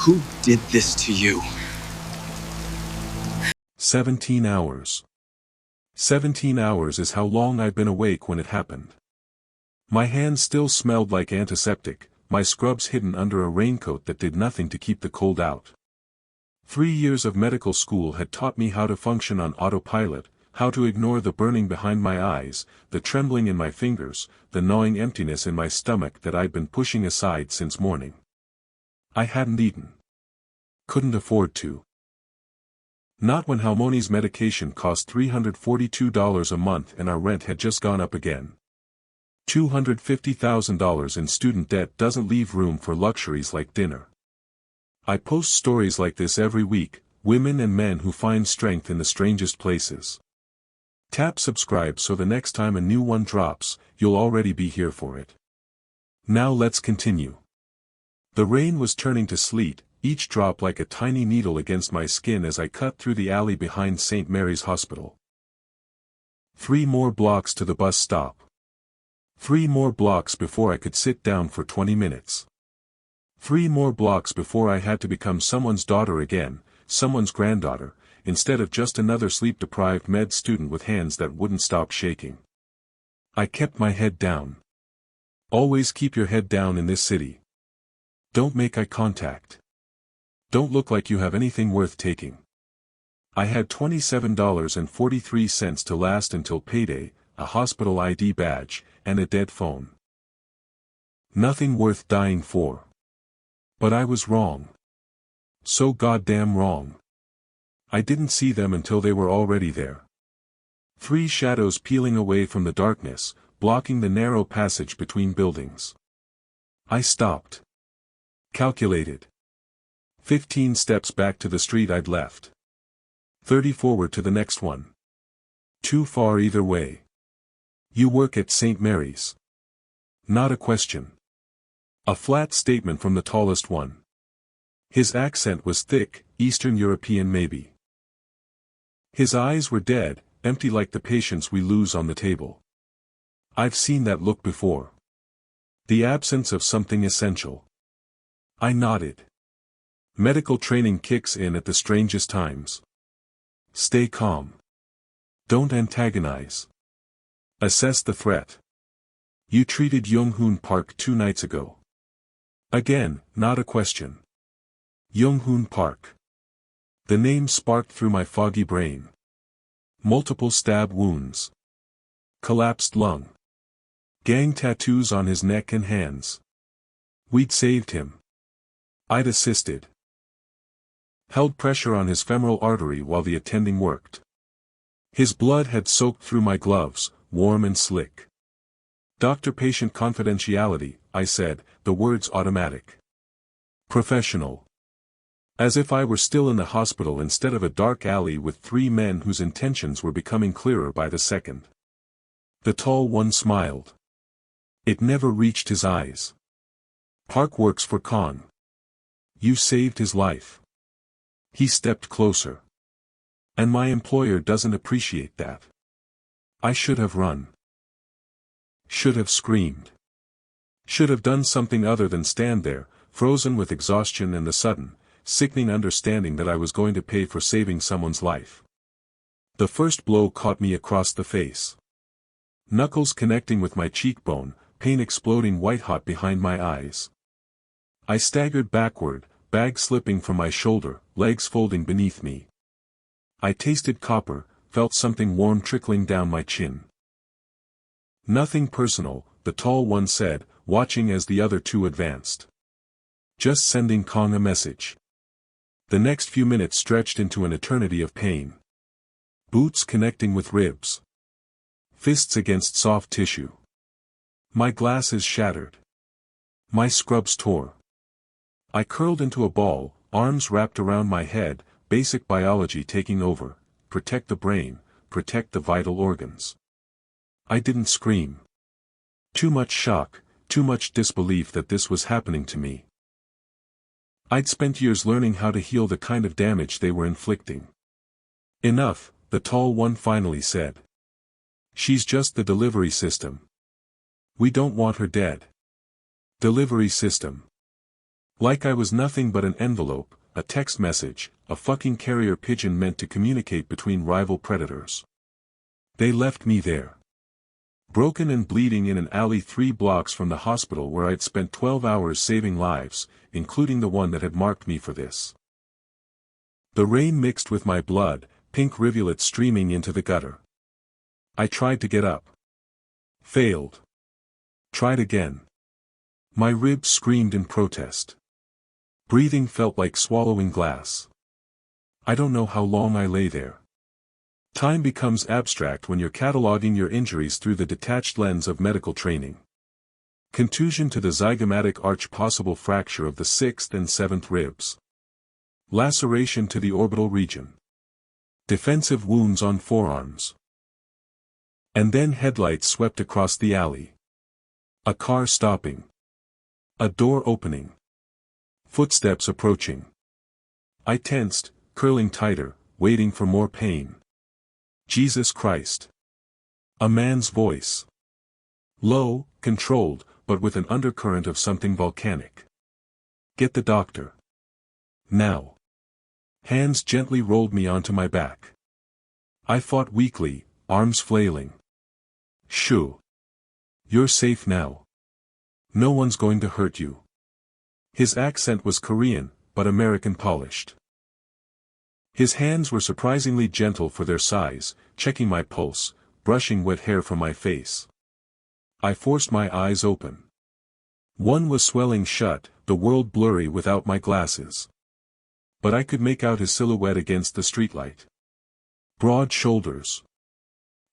Who did this to you? 17 hours. 17 hours is how long I've been awake when it happened. My hands still smelled like antiseptic, my scrubs hidden under a raincoat that did nothing to keep the cold out. 3 years of medical school had taught me how to function on autopilot, how to ignore the burning behind my eyes, the trembling in my fingers, the gnawing emptiness in my stomach that I'd been pushing aside since morning. I hadn't eaten. Couldn't afford to. Not when Halmoni's medication cost $342 a month and our rent had just gone up again. $250,000 in student debt doesn't leave room for luxuries like dinner. I post stories like this every week, women and men who find strength in the strangest places. Tap subscribe so the next time a new one drops, you'll already be here for it. Now let's continue. The rain was turning to sleet, each drop like a tiny needle against my skin as I cut through the alley behind St. Mary's Hospital. 3 more blocks to the bus stop. 3 more blocks before I could sit down for 20 minutes. 3 more blocks before I had to become someone's daughter again, someone's granddaughter, instead of just another sleep-deprived med student with hands that wouldn't stop shaking. I kept my head down. Always keep your head down in this city. Don't make eye contact. Don't look like you have anything worth taking. I had $27.43 to last until payday, a hospital ID badge, and a dead phone. Nothing worth dying for. But I was wrong. So goddamn wrong. I didn't see them until they were already there. 3 shadows peeling away from the darkness, blocking the narrow passage between buildings. I stopped. Calculated. 15 steps back to the street I'd left. 30 forward to the next one. Too far either way. You work at St. Mary's. Not a question. A flat statement from the tallest one. His accent was thick, Eastern European maybe. His eyes were dead, empty like the patience we lose on the table. I've seen that look before. The absence of something essential. I nodded. Medical training kicks in at the strangest times. Stay calm. Don't antagonize. Assess the threat. You treated Young-hoon Park 2 nights ago. Again, not a question. Young-hoon Park. The name sparked through my foggy brain. Multiple stab wounds. Collapsed lung. Gang tattoos on his neck and hands. We'd saved him. I'd assisted. Held pressure on his femoral artery while the attending worked. His blood had soaked through my gloves, warm and slick. Doctor-patient confidentiality, I said, the words automatic. Professional. As if I were still in the hospital instead of a dark alley with 3 men whose intentions were becoming clearer by the second. The tall one smiled. It never reached his eyes. Park works for Khan. You saved his life. He stepped closer. And my employer doesn't appreciate that. I should have run. Should have screamed. Should have done something other than stand there, frozen with exhaustion and the sudden, sickening understanding that I was going to pay for saving someone's life. The first blow caught me across the face. Knuckles connecting with my cheekbone, pain exploding white-hot behind my eyes. I staggered backward, bag slipping from my shoulder, legs folding beneath me. I tasted copper, felt something warm trickling down my chin. Nothing personal, the tall one said, watching as the other 2 advanced. Just sending Kong a message. The next few minutes stretched into an eternity of pain. Boots connecting with ribs. Fists against soft tissue. My glasses shattered. My scrubs tore. I curled into a ball, arms wrapped around my head, basic biology taking over, protect the brain, protect the vital organs. I didn't scream. Too much shock, too much disbelief that this was happening to me. I'd spent years learning how to heal the kind of damage they were inflicting. Enough, the tall one finally said. She's just the delivery system. We don't want her dead. Delivery system. Like I was nothing but an envelope, a text message, a fucking carrier pigeon meant to communicate between rival predators. They left me there, broken and bleeding in an alley 3 blocks from the hospital where I'd spent 12 hours saving lives, including the one that had marked me for this. The rain mixed with my blood, pink rivulets streaming into the gutter. I tried to get up. Failed. Tried again. My ribs screamed in protest. Breathing felt like swallowing glass. I don't know how long I lay there. Time becomes abstract when you're cataloging your injuries through the detached lens of medical training. Contusion to the zygomatic arch, possible fracture of the 6th and 7th ribs. Laceration to the orbital region. Defensive wounds on forearms. And then headlights swept across the alley. A car stopping. A door opening. Footsteps approaching. I tensed, curling tighter, waiting for more pain. Jesus Christ. A man's voice. Low, controlled, but with an undercurrent of something volcanic. Get the doctor. Now. Hands gently rolled me onto my back. I fought weakly, arms flailing. Shoo. You're safe now. No one's going to hurt you. His accent was Korean, but American polished. His hands were surprisingly gentle for their size, checking my pulse, brushing wet hair from my face. I forced my eyes open. One was swelling shut, the world blurry without my glasses. But I could make out his silhouette against the streetlight. Broad shoulders.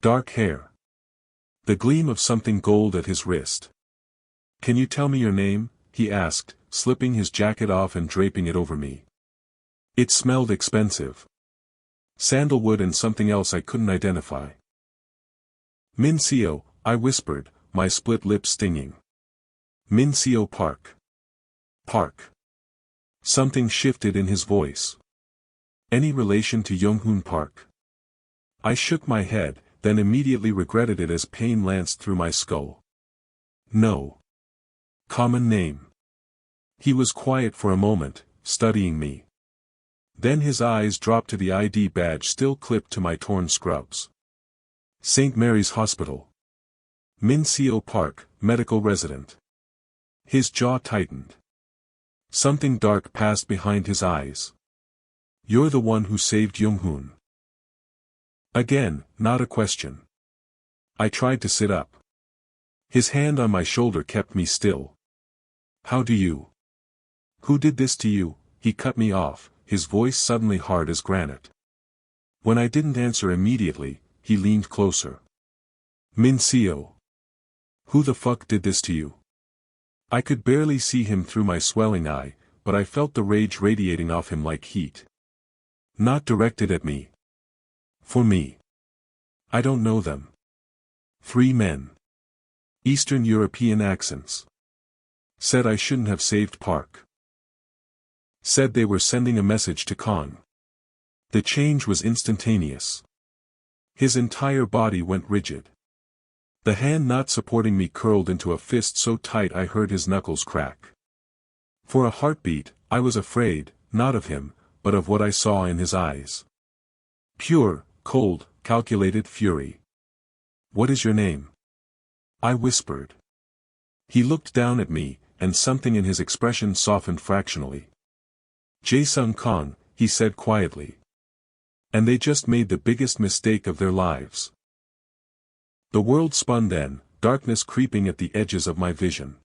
Dark hair. The gleam of something gold at his wrist. Can you tell me your name? He asked, slipping his jacket off and draping it over me. It smelled expensive. Sandalwood and something else I couldn't identify. Minseo, I whispered, my split lips stinging. Minseo Park. Park. Something shifted in his voice. Any relation to Younghoon Park? I shook my head, then immediately regretted it as pain lanced through my skull. No. Common name. He was quiet for a moment, studying me. Then his eyes dropped to the ID badge still clipped to my torn scrubs. St. Mary's Hospital. Minseo Park, medical resident. His jaw tightened. Something dark passed behind his eyes. You're the one who saved Younghoon. Again, not a question. I tried to sit up. His hand on my shoulder kept me still. How do you? Who did this to you? He cut me off, his voice suddenly hard as granite. When I didn't answer immediately, he leaned closer. Minseo. Who the fuck did this to you? I could barely see him through my swelling eye, but I felt the rage radiating off him like heat. Not directed at me. For me. I don't know them. 3 men. Eastern European accents. Said I shouldn't have saved Park. Said they were sending a message to Kong. The change was instantaneous. His entire body went rigid. The hand not supporting me curled into a fist so tight I heard his knuckles crack. For a heartbeat, I was afraid, not of him, but of what I saw in his eyes. Pure, cold, calculated fury. What is your name? I whispered. He looked down at me, and something in his expression softened fractionally. Jae-sung Kong, he said quietly. And they just made the biggest mistake of their lives. The world spun then, darkness creeping at the edges of my vision.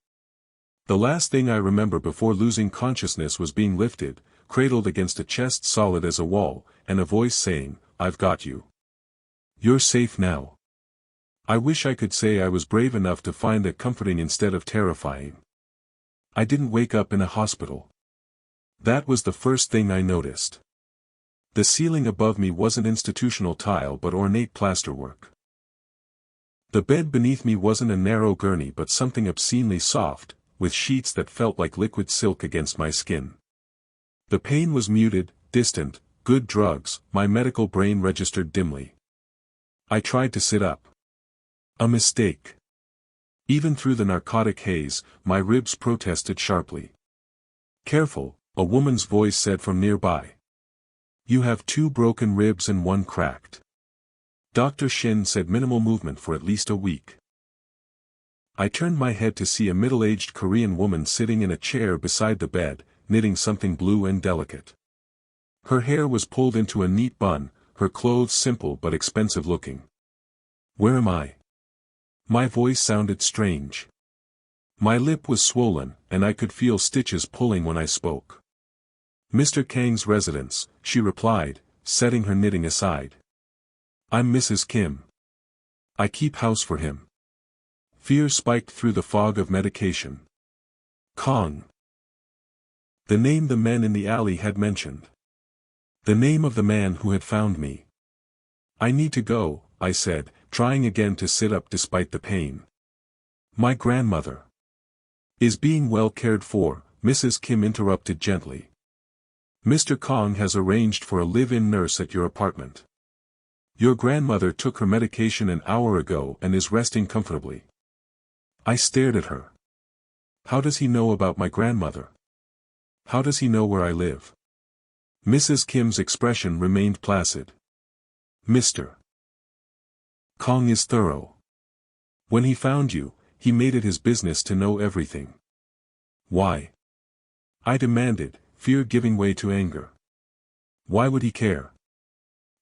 The last thing I remember before losing consciousness was being lifted, cradled against a chest solid as a wall, and a voice saying, I've got you. You're safe now. I wish I could say I was brave enough to find that comforting instead of terrifying. I didn't wake up in a hospital. That was the first thing I noticed. The ceiling above me wasn't institutional tile but ornate plasterwork. The bed beneath me wasn't a narrow gurney but something obscenely soft, with sheets that felt like liquid silk against my skin. The pain was muted, distant, good drugs, my medical brain registered dimly. I tried to sit up. A mistake. Even through the narcotic haze, my ribs protested sharply. Careful, a woman's voice said from nearby. You have 2 broken ribs and 1 cracked. Dr. Shin said minimal movement for at least a week. I turned my head to see a middle-aged Korean woman sitting in a chair beside the bed, knitting something blue and delicate. Her hair was pulled into a neat bun, her clothes simple but expensive looking. Where am I? My voice sounded strange. My lip was swollen, and I could feel stitches pulling when I spoke. Mr. Kang's residence, she replied, setting her knitting aside. I'm Mrs. Kim. I keep house for him. Fear spiked through the fog of medication. Kong. The name the men in the alley had mentioned. The name of the man who had found me. I need to go, I said, trying again to sit up despite the pain. My grandmother is being well cared for, Mrs. Kim interrupted gently. Mr. Kong has arranged for a live-in nurse at your apartment. Your grandmother took her medication an hour ago and is resting comfortably. I stared at her. How does he know about my grandmother? How does he know where I live? Mrs. Kim's expression remained placid. Mr. Kong is thorough. When he found you, he made it his business to know everything. Why? I demanded, fear giving way to anger. Why would he care?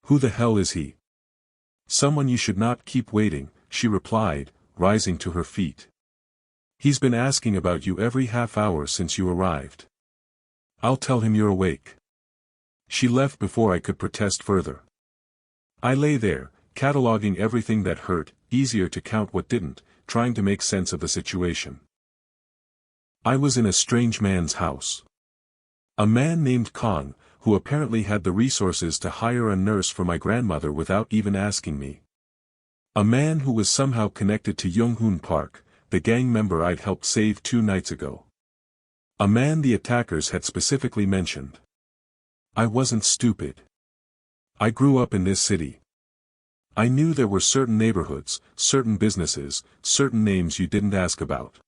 Who the hell is he? Someone you should not keep waiting, she replied, rising to her feet. He's been asking about you every half hour since you arrived. I'll tell him you're awake. She left before I could protest further. I lay there, cataloging everything that hurt, easier to count what didn't, trying to make sense of the situation. I was in a strange man's house. A man named Kong, who apparently had the resources to hire a nurse for my grandmother without even asking me. A man who was somehow connected to Young-hoon Park, the gang member I'd helped save 2 nights ago. A man the attackers had specifically mentioned. I wasn't stupid. I grew up in this city. I knew there were certain neighborhoods, certain businesses, certain names you didn't ask about.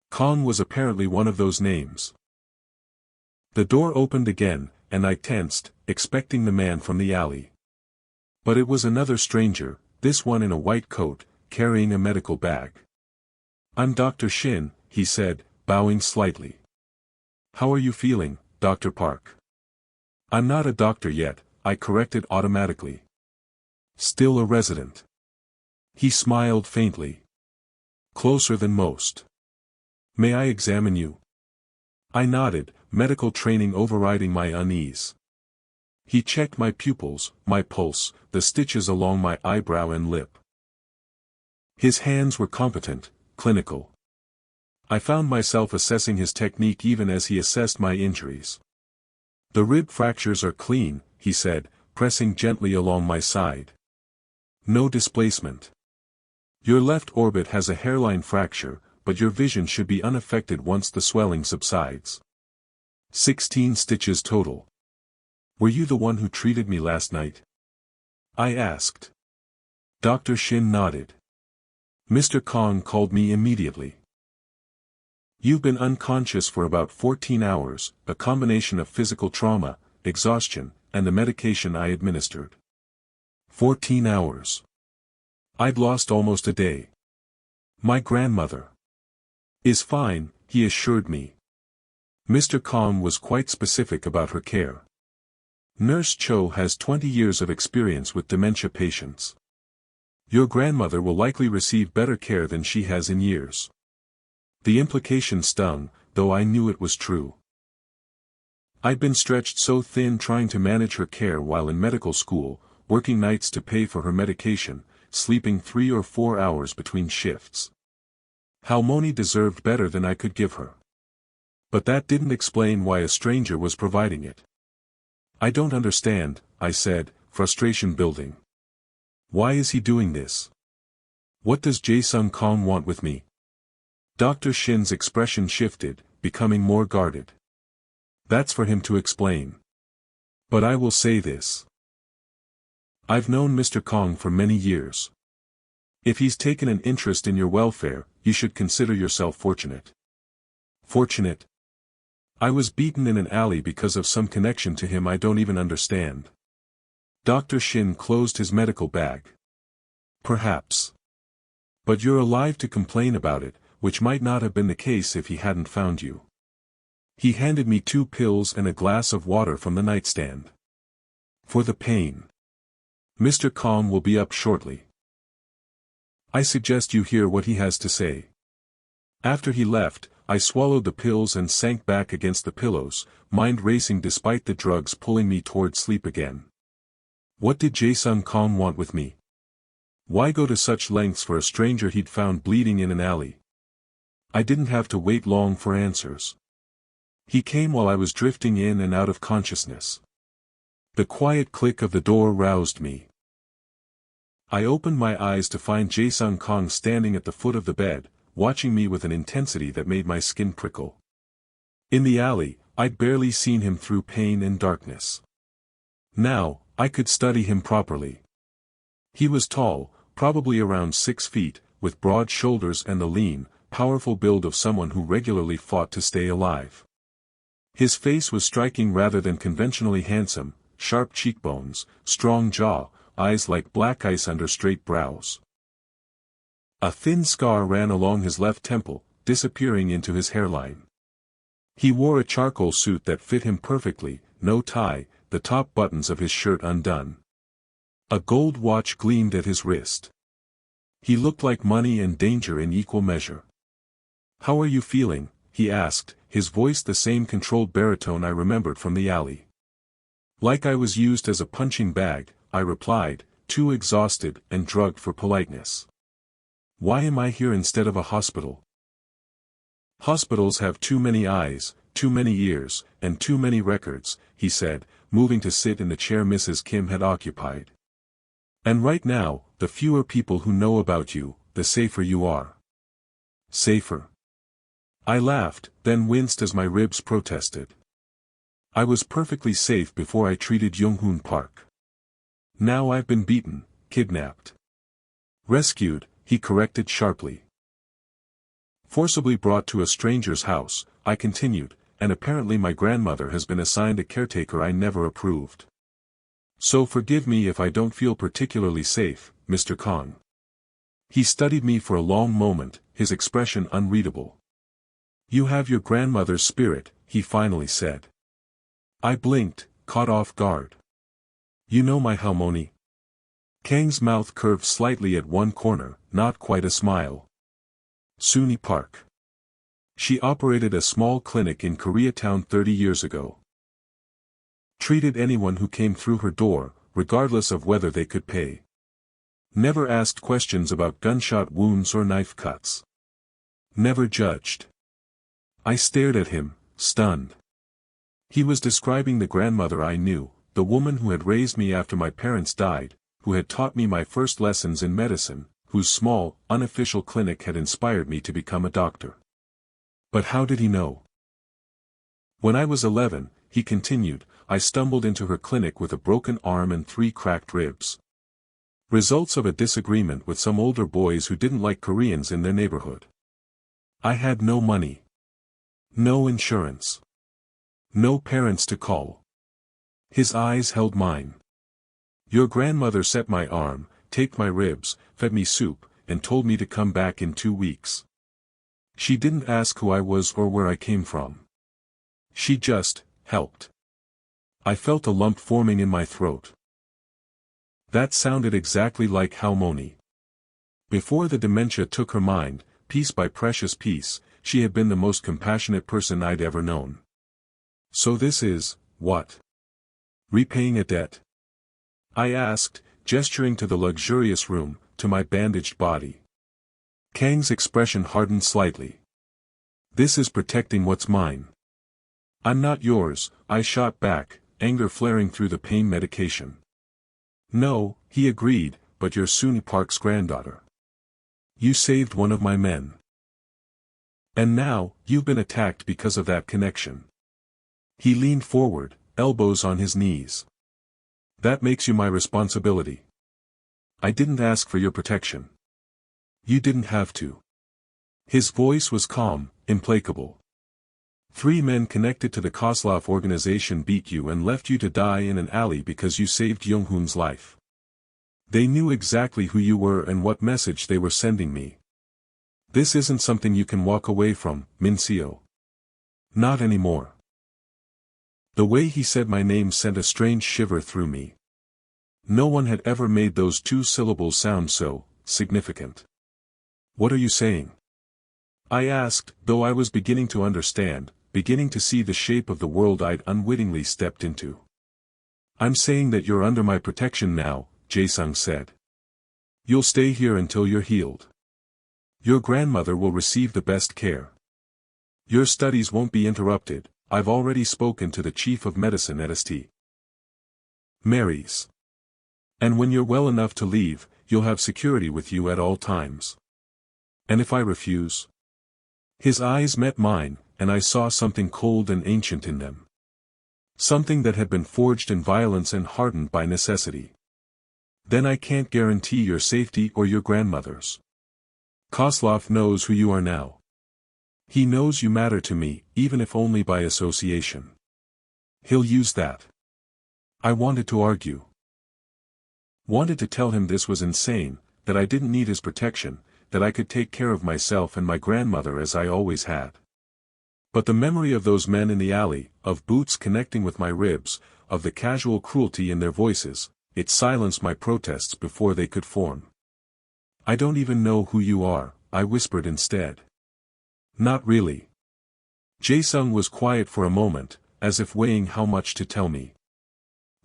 Kong was apparently one of those names. The door opened again, and I tensed, expecting the man from the alley. But it was another stranger, this one in a white coat, carrying a medical bag. I'm Dr. Shin, he said, bowing slightly. How are you feeling, Dr. Park? I'm not a doctor yet, I corrected automatically. Still a resident. He smiled faintly. Closer than most. May I examine you? I nodded, medical training overriding my unease. He checked my pupils, my pulse, the stitches along my eyebrow and lip. His hands were competent, clinical. I found myself assessing his technique even as he assessed my injuries. The rib fractures are clean, he said, pressing gently along my side. No displacement. Your left orbit has a hairline fracture, but your vision should be unaffected once the swelling subsides. 16 stitches total. Were you the one who treated me last night? I asked. Dr. Shin nodded. Mr. Kong called me immediately. You've been unconscious for about 14 hours, a combination of physical trauma, exhaustion, and the medication I administered. 14 hours. I'd lost almost a day. My grandmother is fine, he assured me. Mr. Kong was quite specific about her care. Nurse Cho has 20 years of experience with dementia patients. Your grandmother will likely receive better care than she has in years. The implication stung, though I knew it was true. I'd been stretched so thin trying to manage her care while in medical school, working nights to pay for her medication, sleeping 3 or 4 hours between shifts. Halmoni deserved better than I could give her. But that didn't explain why a stranger was providing it. I don't understand, I said, frustration building. Why is he doing this? What does Jae-sung Kong want with me? Dr. Shin's expression shifted, becoming more guarded. That's for him to explain. But I will say this. I've known Mr. Kong for many years. If he's taken an interest in your welfare, you should consider yourself fortunate. Fortunate? I was beaten in an alley because of some connection to him I don't even understand. Dr. Shin closed his medical bag. Perhaps. But you're alive to complain about it, which might not have been the case if he hadn't found you. He handed me 2 pills and a glass of water from the nightstand. For the pain. Mr. Kong will be up shortly. I suggest you hear what he has to say. After he left, I swallowed the pills and sank back against the pillows, mind racing despite the drugs pulling me toward sleep again. What did Jae-sung Kong want with me? Why go to such lengths for a stranger he'd found bleeding in an alley? I didn't have to wait long for answers. He came while I was drifting in and out of consciousness. The quiet click of the door roused me. I opened my eyes to find Jae-sung Kong standing at the foot of the bed, watching me with an intensity that made my skin prickle. In the alley, I'd barely seen him through pain and darkness. Now, I could study him properly. He was tall, probably around 6 feet, with broad shoulders and the lean, powerful build of someone who regularly fought to stay alive. His face was striking rather than conventionally handsome, sharp cheekbones, strong jaw, eyes like black ice under straight brows. A thin scar ran along his left temple, disappearing into his hairline. He wore a charcoal suit that fit him perfectly, no tie, the top buttons of his shirt undone. A gold watch gleamed at his wrist. He looked like money and danger in equal measure. "How are you feeling?" he asked, his voice the same controlled baritone I remembered from the alley. Like I was used as a punching bag, I replied, too exhausted and drugged for politeness. Why am I here instead of a hospital? Hospitals have too many eyes, too many ears, and too many records, he said, moving to sit in the chair Mrs. Kim had occupied. And right now, the fewer people who know about you, the safer you are. Safer. I laughed, then winced as my ribs protested. I was perfectly safe before I treated Yonghoon Park. Now I've been beaten, kidnapped. Rescued, he corrected sharply. Forcibly brought to a stranger's house, I continued, and apparently my grandmother has been assigned a caretaker I never approved. So forgive me if I don't feel particularly safe, Mr. Kong. He studied me for a long moment, his expression unreadable. You have your grandmother's spirit, he finally said. I blinked, caught off guard. You know my Halmoni? Kang's mouth curved slightly at one corner, not quite a smile. Suni Park. She operated a small clinic in Koreatown 30 years ago. Treated anyone who came through her door, regardless of whether they could pay. Never asked questions about gunshot wounds or knife cuts. Never judged. I stared at him, stunned. He was describing the grandmother I knew, the woman who had raised me after my parents died, who had taught me my first lessons in medicine, whose small, unofficial clinic had inspired me to become a doctor. But how did he know? When I was 11, he continued, I stumbled into her clinic with a broken arm and 3 cracked ribs. Results of a disagreement with some older boys who didn't like Koreans in their neighborhood. I had no money. No insurance. No parents to call. His eyes held mine. Your grandmother set my arm, taped my ribs, fed me soup, and told me to come back in 2 weeks. She didn't ask who I was or where I came from. She just helped. I felt a lump forming in my throat. That sounded exactly like Halmoni. Before the dementia took her mind, piece by precious piece, she had been the most compassionate person I'd ever known. So this is, what? Repaying a debt? I asked, gesturing to the luxurious room, to my bandaged body. Kang's expression hardened slightly. This is protecting what's mine. I'm not yours, I shot back, anger flaring through the pain medication. No, he agreed, but you're Suni Park's granddaughter. You saved one of my men. And now, you've been attacked because of that connection. He leaned forward, elbows on his knees. That makes you my responsibility. I didn't ask for your protection. You didn't have to. His voice was calm, implacable. 3 men connected to the Kozlov organization beat you and left you to die in an alley because you saved Jung-hoon's life. They knew exactly who you were and what message they were sending me. This isn't something you can walk away from, Min-seo. Not anymore. The way he said my name sent a strange shiver through me. No one had ever made those 2 syllables sound so significant. What are you saying? I asked, though I was beginning to understand, beginning to see the shape of the world I'd unwittingly stepped into. I'm saying that you're under my protection now, Jae-sung said. You'll stay here until you're healed. Your grandmother will receive the best care. Your studies won't be interrupted. I've already spoken to the chief of medicine at St. Mary's. And when you're well enough to leave, you'll have security with you at all times. And if I refuse? His eyes met mine, and I saw something cold and ancient in them. Something that had been forged in violence and hardened by necessity. Then I can't guarantee your safety or your grandmother's. Kozlov knows who you are now. He knows you matter to me, even if only by association. He'll use that. I wanted to argue. Wanted to tell him this was insane, that I didn't need his protection, that I could take care of myself and my grandmother as I always had. But the memory of those men in the alley, of boots connecting with my ribs, of the casual cruelty in their voices, it silenced my protests before they could form. I don't even know who you are, I whispered instead. Not really. Jae-sung was quiet for a moment, as if weighing how much to tell me.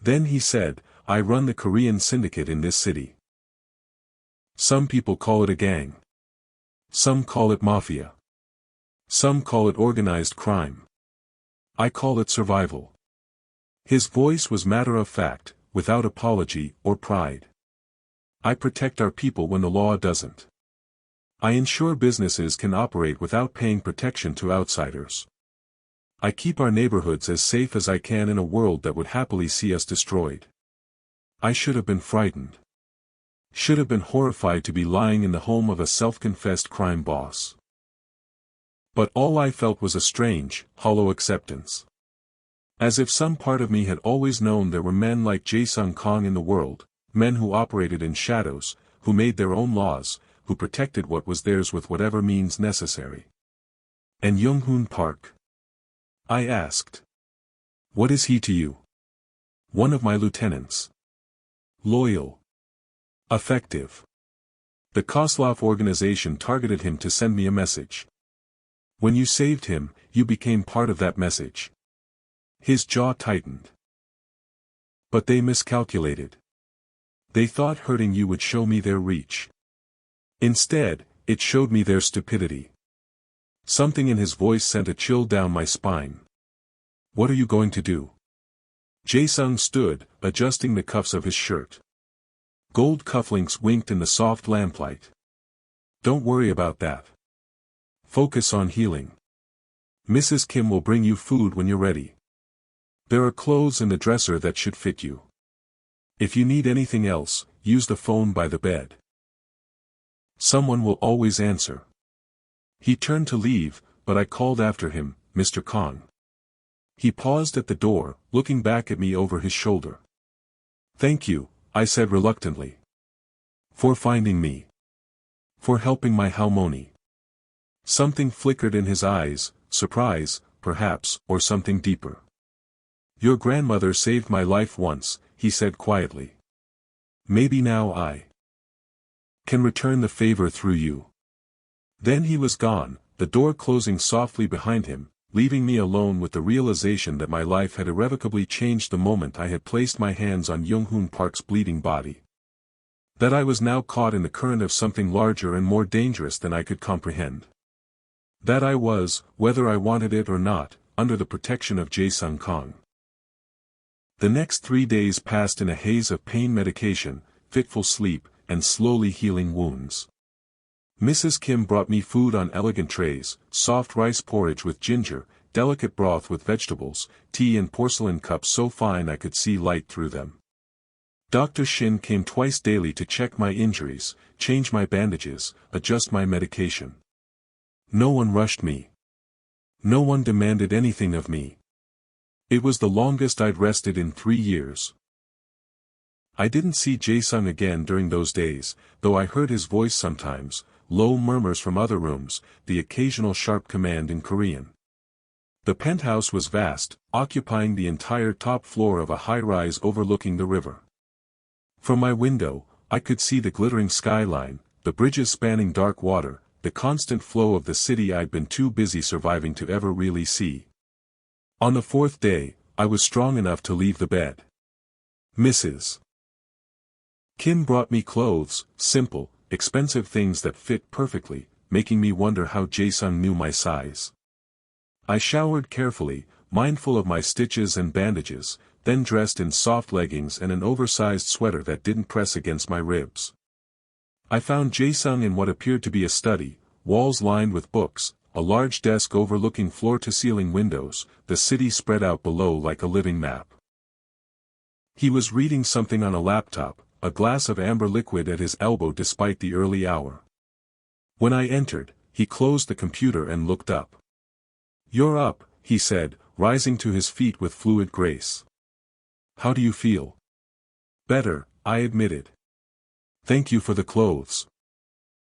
Then he said, I run the Korean syndicate in this city. Some people call it a gang. Some call it mafia. Some call it organized crime. I call it survival. His voice was matter of fact, without apology or pride. I protect our people when the law doesn't. I ensure businesses can operate without paying protection to outsiders. I keep our neighborhoods as safe as I can in a world that would happily see us destroyed. I should have been frightened. Should have been horrified to be lying in the home of a self-confessed crime boss. But all I felt was a strange, hollow acceptance. As if some part of me had always known there were men like Jae-sung Kang in the world, men who operated in shadows, who made their own laws, who protected what was theirs with whatever means necessary. And Jung-hoon Park? I asked. What is he to you? One of my lieutenants. Loyal. Effective. The Kozlov organization targeted him to send me a message. When you saved him, you became part of that message. His jaw tightened. But they miscalculated. They thought hurting you would show me their reach. Instead, it showed me their stupidity. Something in his voice sent a chill down my spine. What are you going to do? Jae-sung stood, adjusting the cuffs of his shirt. Gold cufflinks winked in the soft lamplight. Don't worry about that. Focus on healing. Mrs. Kim will bring you food when you're ready. There are clothes in the dresser that should fit you. If you need anything else, use the phone by the bed. Someone will always answer. He turned to leave, but I called after him, Mr. Kang. He paused at the door, looking back at me over his shoulder. Thank you, I said reluctantly. For finding me. For helping my Halmoni. Something flickered in his eyes, surprise, perhaps, or something deeper. Your grandmother saved my life once, he said quietly. Maybe now I can return the favor through you. Then he was gone, the door closing softly behind him, leaving me alone with the realization that my life had irrevocably changed the moment I had placed my hands on Jung-hoon Park's bleeding body. That I was now caught in the current of something larger and more dangerous than I could comprehend. That I was, whether I wanted it or not, under the protection of Jae-sung Kang. The next 3 days passed in a haze of pain medication, fitful sleep, and slowly healing wounds. Mrs. Kim brought me food on elegant trays, soft rice porridge with ginger, delicate broth with vegetables, tea in porcelain cups so fine I could see light through them. Dr. Shin came twice daily to check my injuries, change my bandages, adjust my medication. No one rushed me. No one demanded anything of me. It was the longest I'd rested in 3 years. I didn't see Jae-sung again during those days, though I heard his voice sometimes, low murmurs from other rooms, the occasional sharp command in Korean. The penthouse was vast, occupying the entire top floor of a high-rise overlooking the river. From my window, I could see the glittering skyline, the bridges spanning dark water, the constant flow of the city I'd been too busy surviving to ever really see. On the 4th day, I was strong enough to leave the bed. Mrs. Kim brought me clothes, simple, expensive things that fit perfectly, making me wonder how Jae-sung knew my size. I showered carefully, mindful of my stitches and bandages, then dressed in soft leggings and an oversized sweater that didn't press against my ribs. I found Jae-sung in what appeared to be a study, walls lined with books, a large desk overlooking floor-to-ceiling windows, the city spread out below like a living map. He was reading something on a laptop, a glass of amber liquid at his elbow despite the early hour. When I entered, he closed the computer and looked up. "You're up," he said, rising to his feet with fluid grace. "How do you feel?" "Better," I admitted. "Thank you for the clothes."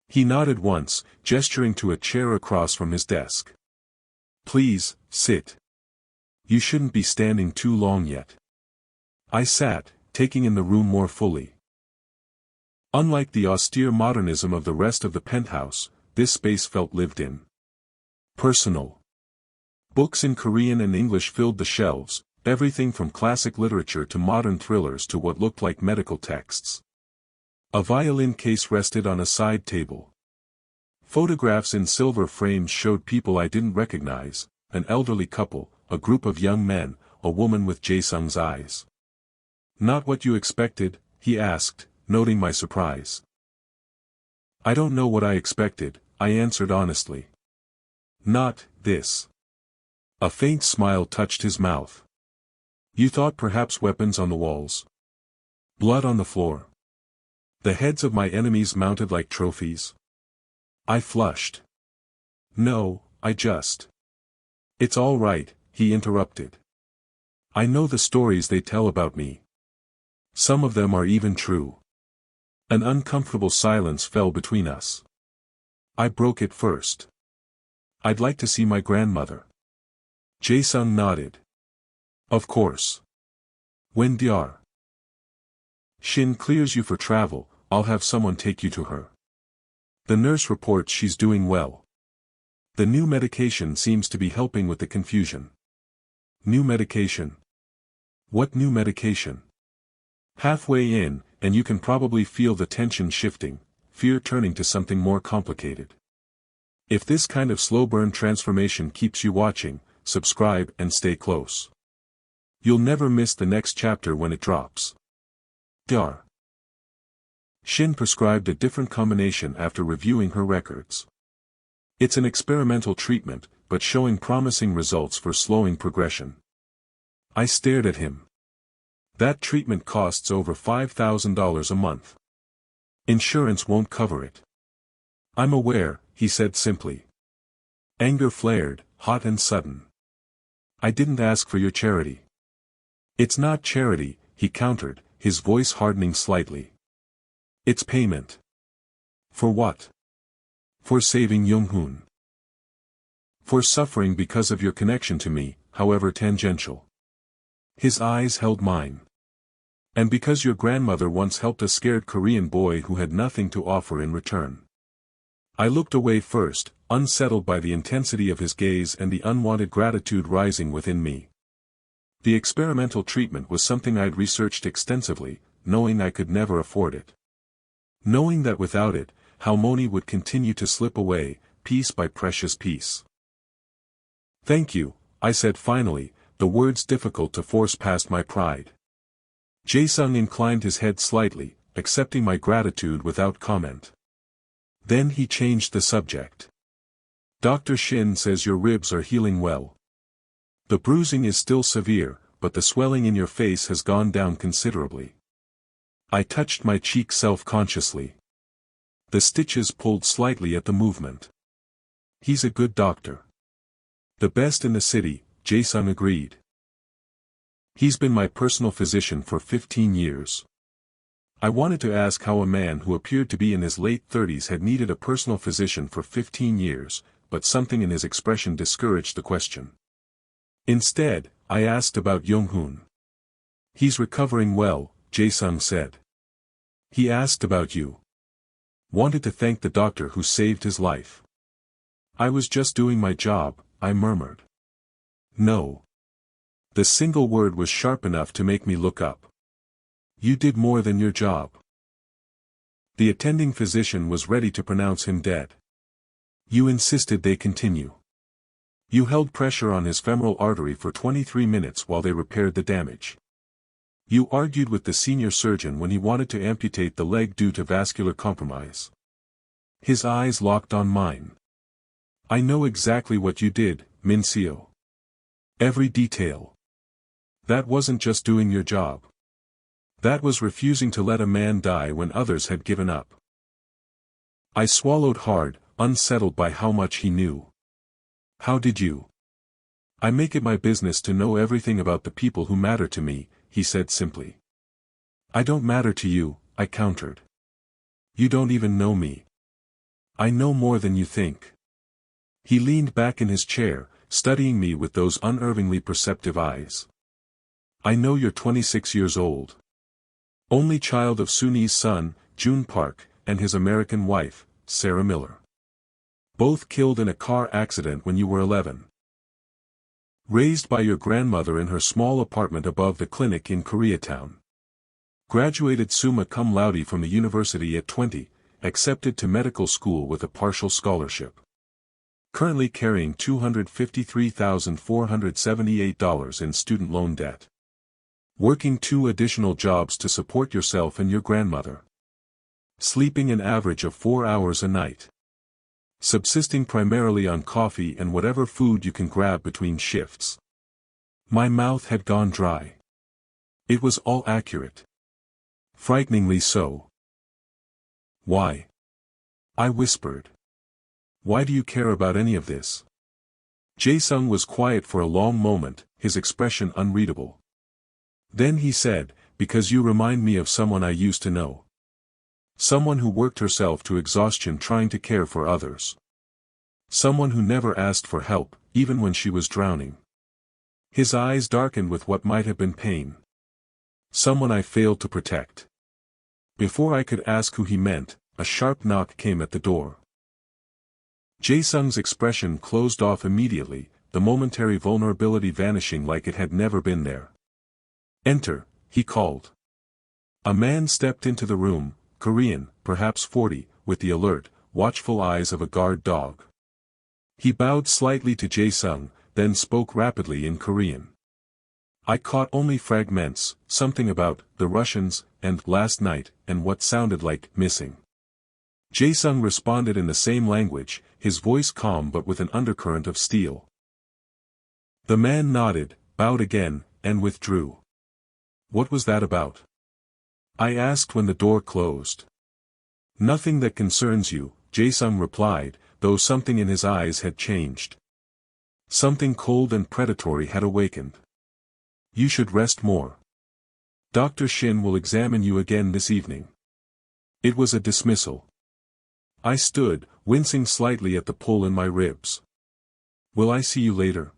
He nodded once, gesturing to a chair across from his desk. "Please, sit. You shouldn't be standing too long yet." I sat, taking in the room more fully. Unlike the austere modernism of the rest of the penthouse, this space felt lived in. Personal. Books in Korean and English filled the shelves, everything from classic literature to modern thrillers to what looked like medical texts. A violin case rested on a side table. Photographs in silver frames showed people I didn't recognize, an elderly couple, a group of young men, a woman with Jae-sung's eyes. "Not what you expected?" he asked, noting my surprise. "I don't know what I expected," I answered honestly. "Not this." A faint smile touched his mouth. "You thought perhaps weapons on the walls? Blood on the floor? The heads of my enemies mounted like trophies?" I flushed. "No, I just—" "It's all right," he interrupted. "I know the stories they tell about me. Some of them are even true." An uncomfortable silence fell between us. I broke it first. "I'd like to see my grandmother." Jae-sung nodded. "Of course. When Dr. Shin clears you for travel, I'll have someone take you to her. The nurse reports she's doing well. The new medication seems to be helping with the confusion." "New medication? What new medication?" Halfway in, and you can probably feel the tension shifting, fear turning to something more complicated. If this kind of slow-burn transformation keeps you watching, subscribe and stay close. You'll never miss the next chapter when it drops. Dr. Shin prescribed a different combination after reviewing her records. It's an experimental treatment, but showing promising results for slowing progression. I stared at him. That treatment costs over $5,000 a month. Insurance won't cover it. "I'm aware," he said simply. Anger flared, hot and sudden. "I didn't ask for your charity." "It's not charity," he countered, his voice hardening slightly. "It's payment." "For what?" "For saving Young-hoon. For suffering because of your connection to me, however tangential." His eyes held mine. "And because your grandmother once helped a scared Korean boy who had nothing to offer in return." I looked away first, unsettled by the intensity of his gaze and the unwanted gratitude rising within me. The experimental treatment was something I'd researched extensively, knowing I could never afford it. Knowing that without it, Halmoni would continue to slip away, piece by precious piece. "Thank you," I said finally, the words difficult to force past my pride. Jae-sung inclined his head slightly, accepting my gratitude without comment. Then he changed the subject. "Dr. Shin says your ribs are healing well. The bruising is still severe, but the swelling in your face has gone down considerably." I touched my cheek self-consciously. The stitches pulled slightly at the movement. "He's a good doctor." The best in the city, Jae-sung agreed. He's been my personal physician for 15 years. I wanted to ask how a man who appeared to be in his late 30s had needed a personal physician for 15 years, but something in his expression discouraged the question. Instead, I asked about Young-hoon. He's recovering well, Jae-sung said. He asked about you. Wanted to thank the doctor who saved his life. I was just doing my job, I murmured. No. The single word was sharp enough to make me look up. You did more than your job. The attending physician was ready to pronounce him dead. You insisted they continue. You held pressure on his femoral artery for 23 minutes while they repaired the damage. You argued with the senior surgeon when he wanted to amputate the leg due to vascular compromise. His eyes locked on mine. I know exactly what you did, Min-seo. Every detail. That wasn't just doing your job. That was refusing to let a man die when others had given up. I swallowed hard, unsettled by how much he knew. How did you? I make it my business to know everything about the people who matter to me, he said simply. I don't matter to you, I countered. You don't even know me. I know more than you think. He leaned back in his chair, studying me with those unervingly perceptive eyes. I know you're 26 years old. Only child of Soon-Yi's son, Jun Park, and his American wife, Sarah Miller. Both killed in a car accident when you were 11. Raised by your grandmother in her small apartment above the clinic in Koreatown. Graduated summa cum laude from the university at 20, accepted to medical school with a partial scholarship. Currently carrying $253,478 in student loan debt. Working 2 additional jobs to support yourself and your grandmother. Sleeping an average of 4 hours a night. Subsisting primarily on coffee and whatever food you can grab between shifts. My mouth had gone dry. It was all accurate. Frighteningly so. Why? I whispered. Why do you care about any of this? Jae-sung was quiet for a long moment, his expression unreadable. Then he said, because you remind me of someone I used to know. Someone who worked herself to exhaustion trying to care for others. Someone who never asked for help, even when she was drowning. His eyes darkened with what might have been pain. Someone I failed to protect. Before I could ask who he meant, a sharp knock came at the door. Jae-sung's expression closed off immediately, the momentary vulnerability vanishing like it had never been there. Enter, he called. A man stepped into the room, Korean, perhaps 40, with the alert, watchful eyes of a guard dog. He bowed slightly to Jae-sung, then spoke rapidly in Korean. I caught only fragments, something about the Russians, and last night, and what sounded like missing. Jae-sung responded in the same language, his voice calm but with an undercurrent of steel. The man nodded, bowed again, and withdrew. What was that about? I asked when the door closed. Nothing that concerns you, Jae-sung replied, though something in his eyes had changed. Something cold and predatory had awakened. You should rest more. Dr. Shin will examine you again this evening. It was a dismissal. I stood, wincing slightly at the pull in my ribs. Will I see you later?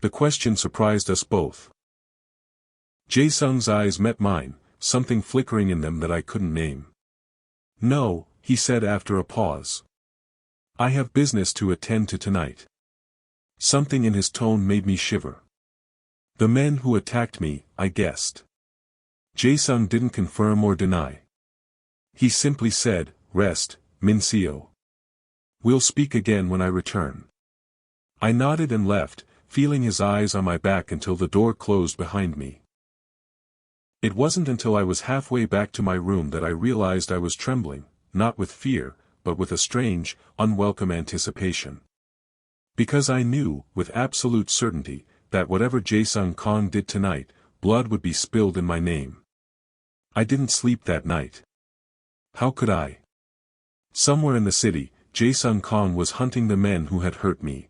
The question surprised us both. Jae-sung's eyes met mine, something flickering in them that I couldn't name. No, he said after a pause. I have business to attend to tonight. Something in his tone made me shiver. The men who attacked me, I guessed. Jae-sung didn't confirm or deny. He simply said, rest, Min-seo. We'll speak again when I return. I nodded and left, feeling his eyes on my back until the door closed behind me. It wasn't until I was halfway back to my room that I realized I was trembling, not with fear, but with a strange, unwelcome anticipation. Because I knew, with absolute certainty, that whatever Jae-sung Kang did tonight, blood would be spilled in my name. I didn't sleep that night. How could I? Somewhere in the city, Jae-sung Kang was hunting the men who had hurt me.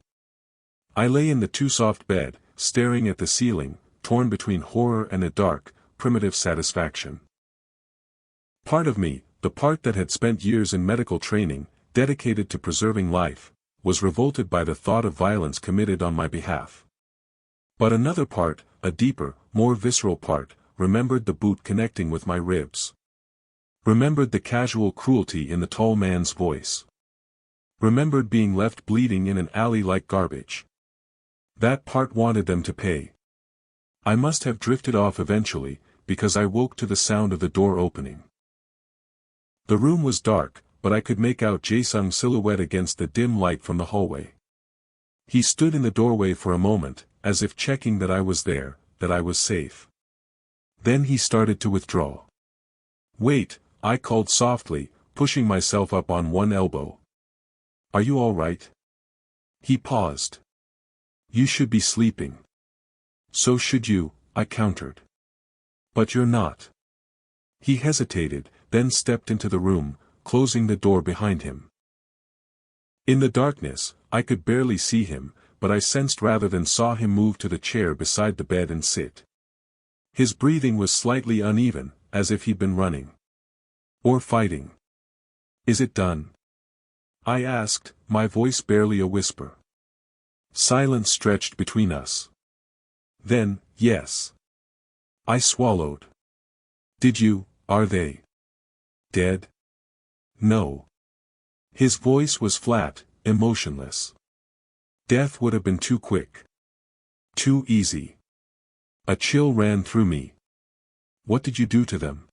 I lay in the too-soft bed, staring at the ceiling, torn between horror and a dark, primitive satisfaction. Part of me, the part that had spent years in medical training, dedicated to preserving life, was revolted by the thought of violence committed on my behalf. But another part, a deeper, more visceral part, remembered the boot connecting with my ribs. Remembered the casual cruelty in the tall man's voice. Remembered being left bleeding in an alley like garbage. That part wanted them to pay. I must have drifted off eventually, because I woke to the sound of the door opening. The room was dark, but I could make out Jae-sung's silhouette against the dim light from the hallway. He stood in the doorway for a moment, as if checking that I was there, that I was safe. Then he started to withdraw. "Wait," I called softly, pushing myself up on one elbow. "Are you all right?" He paused. "You should be sleeping." "So should you," I countered. "But you're not." He hesitated, then stepped into the room, closing the door behind him. In the darkness, I could barely see him, but I sensed rather than saw him move to the chair beside the bed and sit. His breathing was slightly uneven, as if he'd been running. Or fighting. "Is it done?" I asked, my voice barely a whisper. Silence stretched between us. Then, "Yes." I swallowed. Are they dead?" "No." His voice was flat, emotionless. Death would have been too quick. Too easy. A chill ran through me. "What did you do to them?"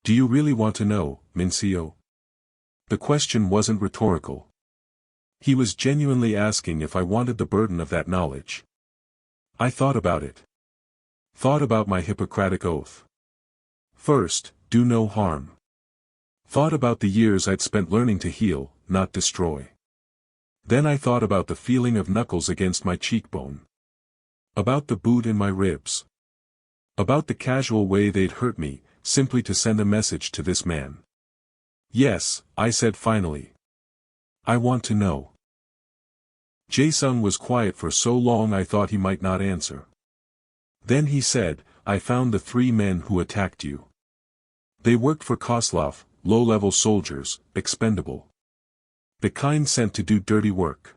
"Do you really want to know, Minseo?" The question wasn't rhetorical. He was genuinely asking if I wanted the burden of that knowledge. I thought about it. Thought about my Hippocratic oath. First, do no harm. Thought about the years I'd spent learning to heal, not destroy. Then I thought about the feeling of knuckles against my cheekbone. About the boot in my ribs. About the casual way they'd hurt me, simply to send a message to this man. "Yes," I said finally. "I want to know." Jae-sung was quiet for so long I thought he might not answer. Then he said, "I found the 3 men who attacked you. They worked for Koslov, low-level soldiers, expendable. The kind sent to do dirty work."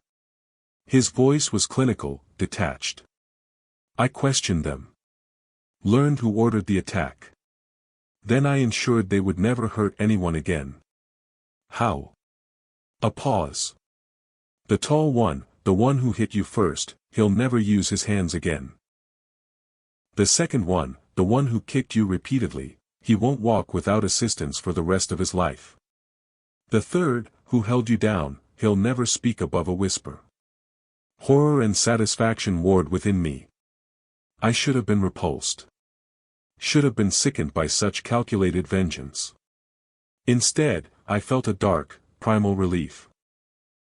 His voice was clinical, detached. "I questioned them. Learned who ordered the attack. Then I ensured they would never hurt anyone again." "How?" A pause. "The tall one, the one who hit you first, he'll never use his hands again. The second one, the one who kicked you repeatedly, he won't walk without assistance for the rest of his life. The third, who held you down, he'll never speak above a whisper." Horror and satisfaction warred within me. I should have been repulsed. Should have been sickened by such calculated vengeance. Instead, I felt a dark, primal relief.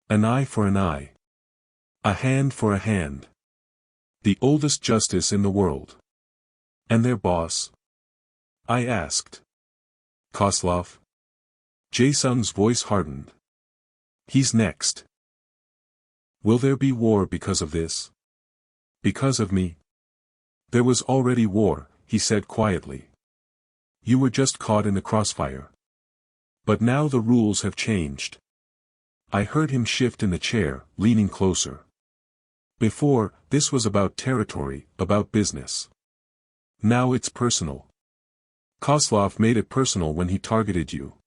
An eye for an eye. A hand for a hand. The oldest justice in the world. "And their boss?" I asked. "Koslov?" Jae-sung's voice hardened. "He's next." "Will there be war because of this? Because of me?" "There was already war," he said quietly. "You were just caught in the crossfire. But now the rules have changed." I heard him shift in the chair, leaning closer. "Before, this was about territory, about business. Now it's personal. Koslov made it personal when he targeted you."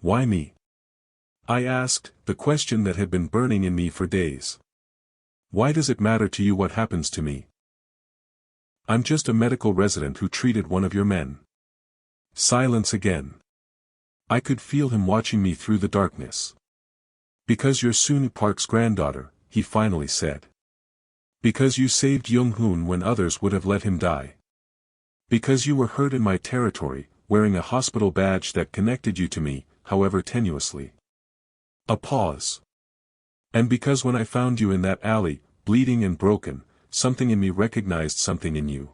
"Why me?" I asked, the question that had been burning in me for days. "Why does it matter to you what happens to me?" "I'm just a medical resident who treated one of your men." Silence again. I could feel him watching me through the darkness. "Because you're Sunu Park's granddaughter," he finally said. "Because you saved Jung-hoon when others would have let him die. Because you were hurt in my territory, wearing a hospital badge that connected you to me, however tenuously." A pause. "And because when I found you in that alley, bleeding and broken, something in me recognized something in you."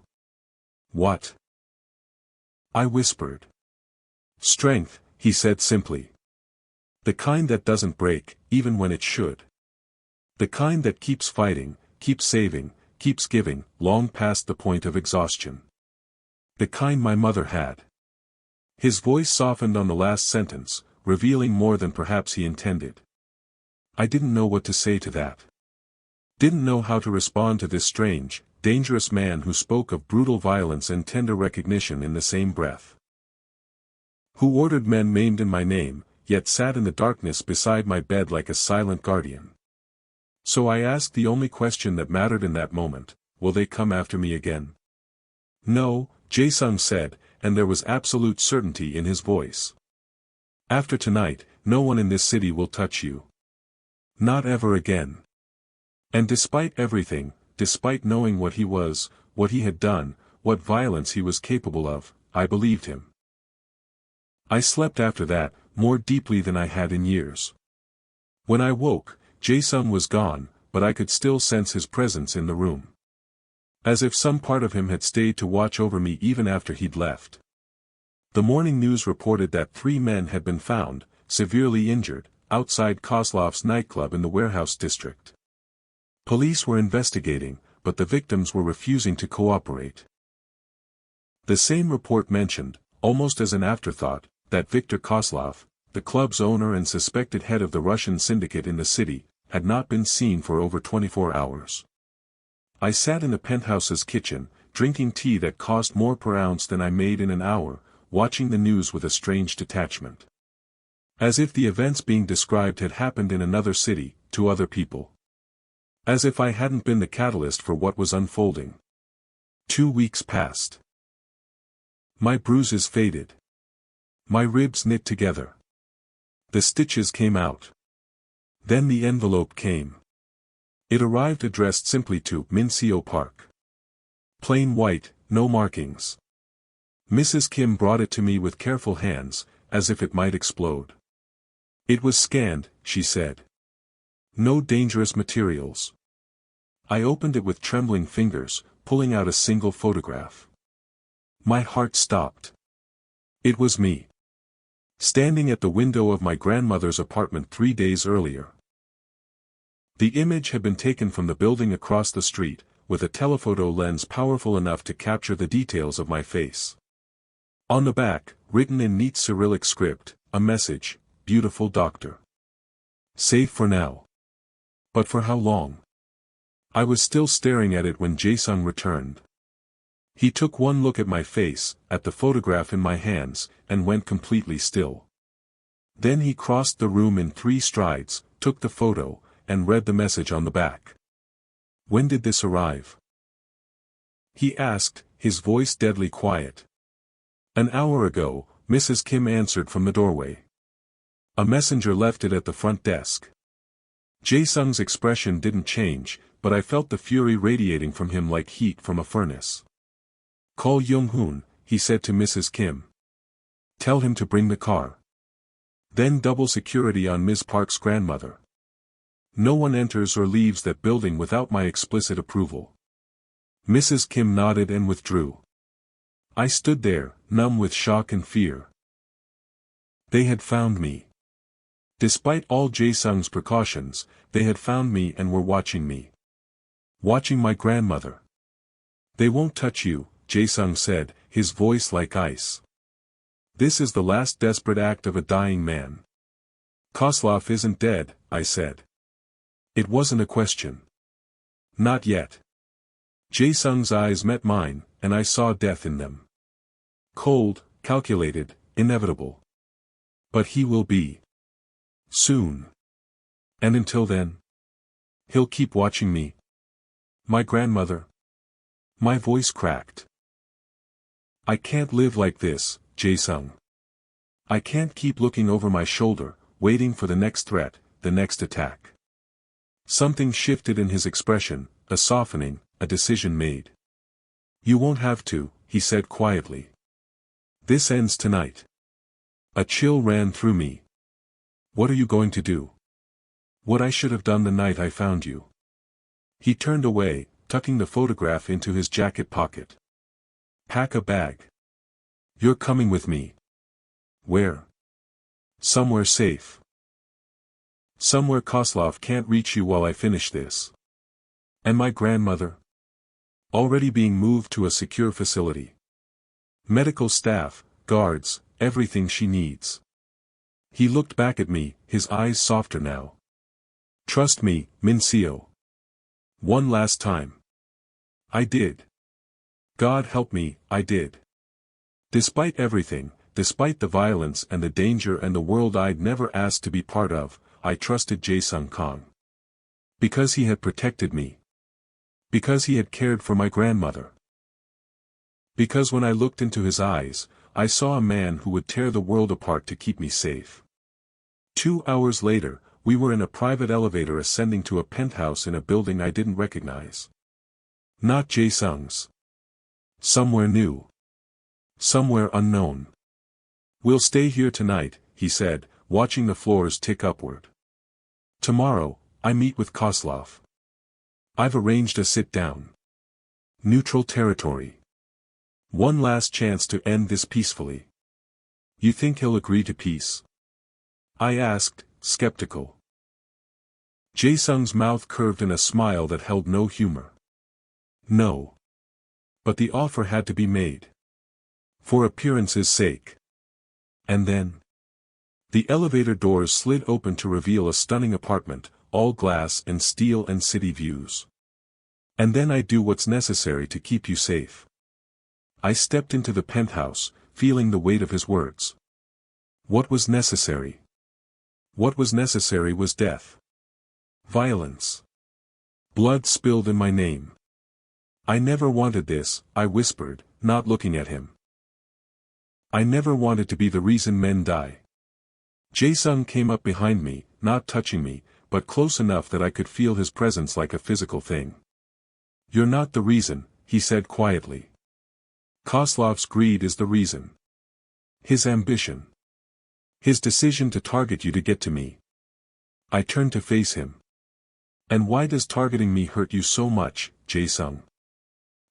"What?" I whispered. "Strength," he said simply. "The kind that doesn't break, even when it should. The kind that keeps fighting, keeps saving, keeps giving, long past the point of exhaustion. The kind my mother had. His voice softened on the last sentence, revealing more than perhaps he intended. I didn't know what to say to that. Didn't know how to respond to this strange, dangerous man who spoke of brutal violence and tender recognition in the same breath. Who ordered men maimed in my name, yet sat in the darkness beside my bed like a silent guardian. So I asked the only question that mattered in that moment, will they come after me again? No, Jae-sung said, and there was absolute certainty in his voice. After tonight, no one in this city will touch you. Not ever again. And despite everything, despite knowing what he was, what he had done, what violence he was capable of, I believed him. I slept after that, more deeply than I had in years. When I woke, Jae-sung was gone, but I could still sense his presence in the room. As if some part of him had stayed to watch over me even after he'd left. The morning news reported that 3 men had been found, severely injured, outside Koslov's nightclub in the warehouse district. Police were investigating, but the victims were refusing to cooperate. The same report mentioned, almost as an afterthought, that Viktor Koslov, the club's owner and suspected head of the Russian syndicate in the city, had not been seen for over 24 hours. I sat in the penthouse's kitchen, drinking tea that cost more per ounce than I made in an hour, watching the news with a strange detachment. As if the events being described had happened in another city, to other people. As if I hadn't been the catalyst for what was unfolding. 2 weeks passed. My bruises faded. My ribs knit together. The stitches came out. Then the envelope came. It arrived addressed simply to Minseo Park. Plain white, no markings. Mrs. Kim brought it to me with careful hands, as if it might explode. It was scanned, she said. No dangerous materials. I opened it with trembling fingers, pulling out a single photograph. My heart stopped. It was me. Standing at the window of my grandmother's apartment 3 days earlier. The image had been taken from the building across the street, with a telephoto lens powerful enough to capture the details of my face. On the back, written in neat Cyrillic script, a message, "Beautiful doctor. Safe for now. But for how long?" I was still staring at it when Jae-sung returned. He took one look at my face, at the photograph in my hands, and went completely still. Then he crossed the room in 3 strides, took the photo, and read the message on the back. "When did this arrive?" he asked, his voice deadly quiet. "An hour ago," Mrs. Kim answered from the doorway. "A messenger left it at the front desk." Jae-sung's expression didn't change, but I felt the fury radiating from him like heat from a furnace. "Call Young-hoon," he said to Mrs. Kim. "Tell him to bring the car. Then double security on Ms. Park's grandmother. No one enters or leaves that building without my explicit approval." Mrs. Kim nodded and withdrew. I stood there, numb with shock and fear. They had found me. Despite all Jae-sung's precautions, they had found me and were watching me. Watching my grandmother. "They won't touch you," Jae-sung said, his voice like ice. "This is the last desperate act of a dying man." "Koslov isn't dead," I said. It wasn't a question. Not yet. Jae-sung's eyes met mine, and I saw death in them. Cold, calculated, inevitable. But he will be. Soon. And until then? He'll keep watching me. My grandmother. My voice cracked. I can't live like this, Jae-sung. I can't keep looking over my shoulder, waiting for the next threat, the next attack. Something shifted in his expression, a softening, a decision made. "You won't have to," he said quietly. "This ends tonight." A chill ran through me. "What are you going to do?" "What I should have done the night I found you." He turned away, tucking the photograph into his jacket pocket. "Pack a bag. You're coming with me." "Where?" "Somewhere safe." Somewhere Koslov can't reach you while I finish this. And my grandmother? Already being moved to a secure facility. Medical staff, guards, everything she needs. He looked back at me, his eyes softer now. Trust me, Mincio. One last time. I did. God help me, I did. Despite everything, despite the violence and the danger and the world I'd never asked to be part of, I trusted Jae-sung Kang. Because he had protected me. Because he had cared for my grandmother. Because when I looked into his eyes, I saw a man who would tear the world apart to keep me safe. 2 hours later, we were in a private elevator ascending to a penthouse in a building I didn't recognize. Not Jae-sung's. Somewhere new. Somewhere unknown. We'll stay here tonight, he said, watching the floors tick upward. Tomorrow, I meet with Koslov. I've arranged a sit-down. Neutral territory. One last chance to end this peacefully. You think he'll agree to peace? I asked, skeptical. Jae-sung's mouth curved in a smile that held no humor. No. But the offer had to be made. For appearance's sake. And then? The elevator doors slid open to reveal a stunning apartment, all glass and steel and city views. And then I do what's necessary to keep you safe. I stepped into the penthouse, feeling the weight of his words. What was necessary? What was necessary was death. Violence. Blood spilled in my name. I never wanted this, I whispered, not looking at him. I never wanted to be the reason men die. Jae-sung came up behind me, not touching me, but close enough that I could feel his presence like a physical thing. You're not the reason, he said quietly. Koslov's greed is the reason. His ambition. His decision to target you to get to me. I turned to face him. And why does targeting me hurt you so much, Jae-sung?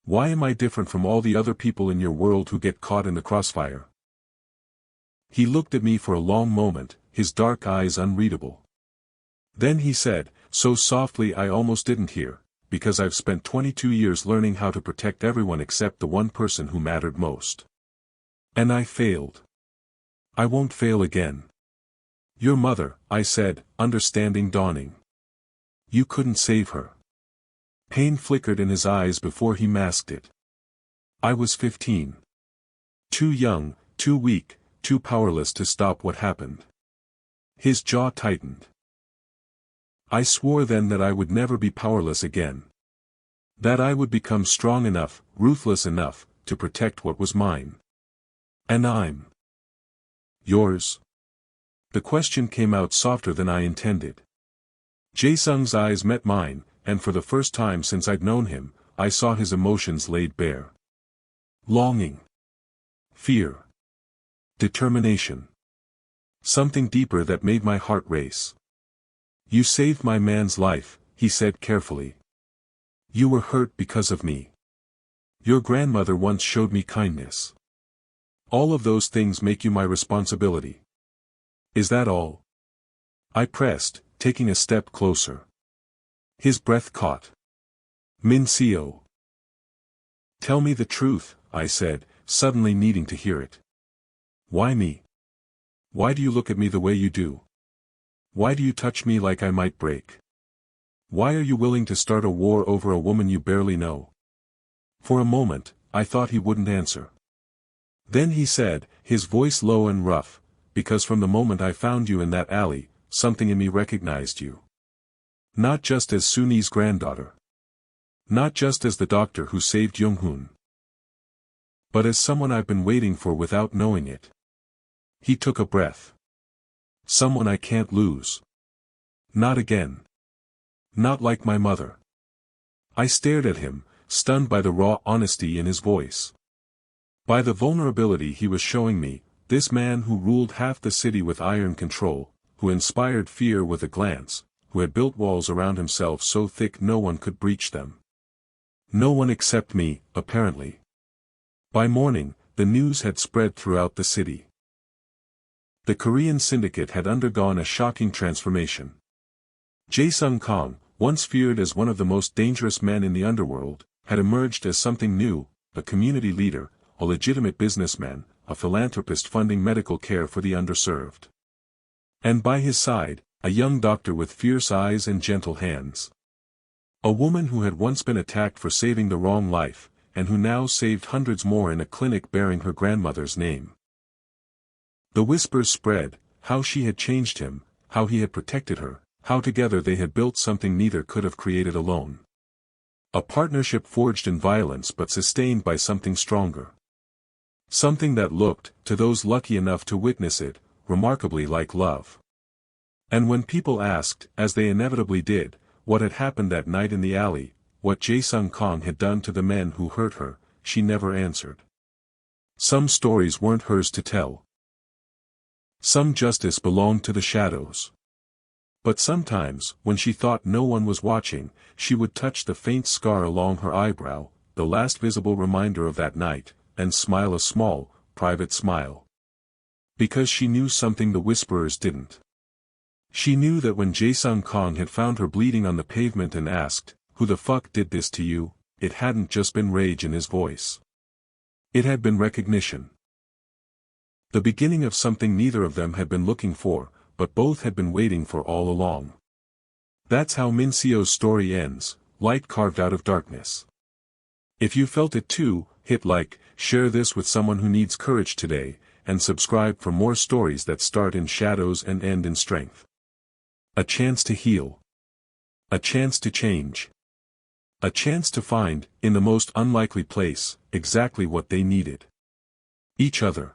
Why am I different from all the other people in your world who get caught in the crossfire? He looked at me for a long moment, his dark eyes unreadable. Then he said, so softly I almost didn't hear, because I've spent 22 years learning how to protect everyone except the one person who mattered most. And I failed. I won't fail again. Your mother, I said, understanding dawning. You couldn't save her. Pain flickered in his eyes before he masked it. I was 15. Too young, too weak, too powerless to stop what happened. His jaw tightened. I swore then that I would never be powerless again. That I would become strong enough, ruthless enough, to protect what was mine. And I'm yours? The question came out softer than I intended. Jae-sung's eyes met mine, and for the first time since I'd known him, I saw his emotions laid bare. Longing. Fear. Determination. Something deeper that made my heart race. You saved my man's life, he said carefully. You were hurt because of me. Your grandmother once showed me kindness. All of those things make you my responsibility. Is that all? I pressed, taking a step closer. His breath caught. Mincio. Tell me the truth, I said, suddenly needing to hear it. Why me? Why do you look at me the way you do? Why do you touch me like I might break? Why are you willing to start a war over a woman you barely know? For a moment, I thought he wouldn't answer. Then he said, his voice low and rough, because from the moment I found you in that alley, something in me recognized you. Not just as Suni's granddaughter. Not just as the doctor who saved Young-hoon. But as someone I've been waiting for without knowing it. He took a breath. Someone I can't lose. Not again. Not like my mother. I stared at him, stunned by the raw honesty in his voice. By the vulnerability he was showing me, this man who ruled half the city with iron control, who inspired fear with a glance, who had built walls around himself so thick no one could breach them. No one except me, apparently. By morning, the news had spread throughout the city. The Korean syndicate had undergone a shocking transformation. Jae-sung Kang, once feared as one of the most dangerous men in the underworld, had emerged as something new, a community leader, a legitimate businessman, a philanthropist funding medical care for the underserved. And by his side, a young doctor with fierce eyes and gentle hands. A woman who had once been attacked for saving the wrong life, and who now saved hundreds more in a clinic bearing her grandmother's name. The whispers spread, how she had changed him, how he had protected her, how together they had built something neither could have created alone. A partnership forged in violence but sustained by something stronger. Something that looked, to those lucky enough to witness it, remarkably like love. And when people asked, as they inevitably did, what had happened that night in the alley, what Jae-sung Kang had done to the men who hurt her, she never answered. Some stories weren't hers to tell. Some justice belonged to the shadows. But sometimes, when she thought no one was watching, she would touch the faint scar along her eyebrow, the last visible reminder of that night, and smile a small, private smile. Because she knew something the whisperers didn't. She knew that when Jae-sung Kang had found her bleeding on the pavement and asked, "Who the fuck did this to you?" it hadn't just been rage in his voice. It had been recognition. The beginning of something neither of them had been looking for, but both had been waiting for all along. That's how Min Seo's story ends, light carved out of darkness. If you felt it too, hit like, share this with someone who needs courage today, and subscribe for more stories that start in shadows and end in strength. A chance to heal. A chance to change. A chance to find, in the most unlikely place, exactly what they needed. Each other.